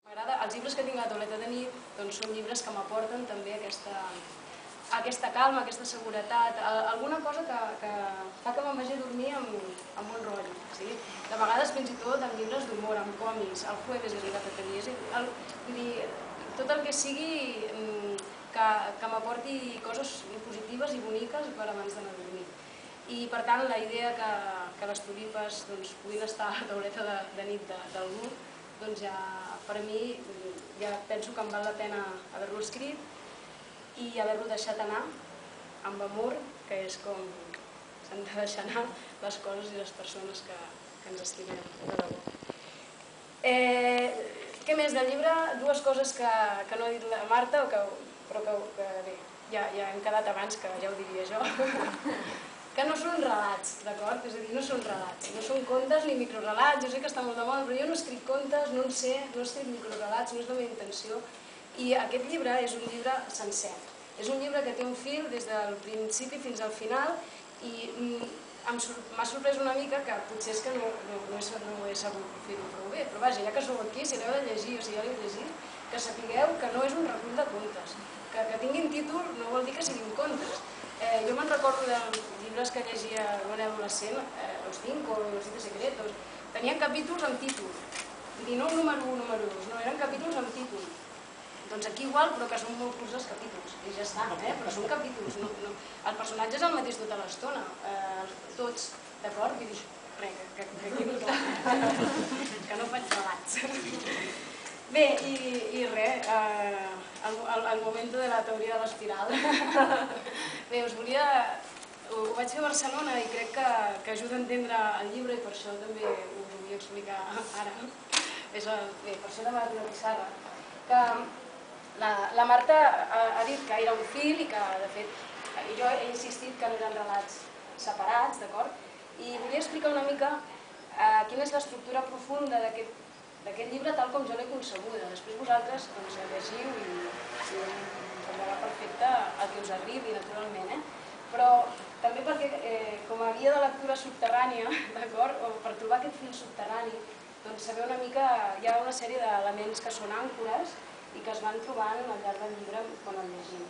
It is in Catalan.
Els llibres que tinc a la tauleta de nit són llibres que m'aporten també aquesta calma, aquesta seguretat, alguna cosa que fa que me'n vagi a dormir amb un rotllo. De vegades fins i tot amb llibres d'humor, amb còmics, el Jueves he arribat a tenir. Tot el que sigui que m'aporti coses positives i boniques per abans d'anar a dormir. I per tant la idea que les tulipes puguin estar a la tauleta de nit d'algú, doncs ja per a mi ja penso que em val la pena haver-lo escrit i haver-lo deixat anar amb amor, que és com s'han de deixar anar les coses i les persones que ens estimem de debò. Què més del llibre? Dues coses que no ha dit la Marta, però que bé, ja hem quedat abans, que ja ho diria jo, que no són relats, d'acord? És a dir, no són relats, no són contes ni microrelats, jo sé que està molt de moda, però jo no escric contes, no en sé, no escric microrelats, no és la meva intenció, i aquest llibre és un llibre sencer. És un llibre que té un fil des del principi fins al final i m'ha sorprès una mica que potser és que no he sabut fer-ho prou bé, però vaja, ja que sou aquí, si l'heu de llegir o si ja l'heu llegit, que sapigueu que no és un recull de contes, que tinguin títol no vol dir que siguin contes. Jo me'n recordo de llibres que llegia quan era adolescent, Los Cinco, Los Siete Secretos, tenien capítols amb títol, i no número 1, número 2, no, eren capítols amb títol. Doncs aquí igual, però que són molt curts els capítols, i ja està, però són capítols. El personatge és el mateix tota l'estona, tots, d'acord? Vull dir, res, que no faig relats. Bé, i res, el moment de la teoria de l'espiral. Bé, ho vaig fer a Barcelona i crec que ajuda a entendre el llibre i per això també ho vull explicar ara. Bé, per això he demanat una pissarra. Que la Marta ha dit que era un fil i que, de fet, jo he insistit que no eren relats separats, d'acord? I volia explicar una mica quina és l'estructura profunda d'aquest llibre tal com jo l'he concebuda. Després vosaltres el llegiu i semblarà perfecte el que us arribi, naturalment. Però també perquè, com a guia de lectura subterrània, d'acord, o per trobar aquest fil subterrani, doncs saber una mica, hi ha una sèrie d'elements que són àncores i que es van trobant al llarg del llibre quan el llegim.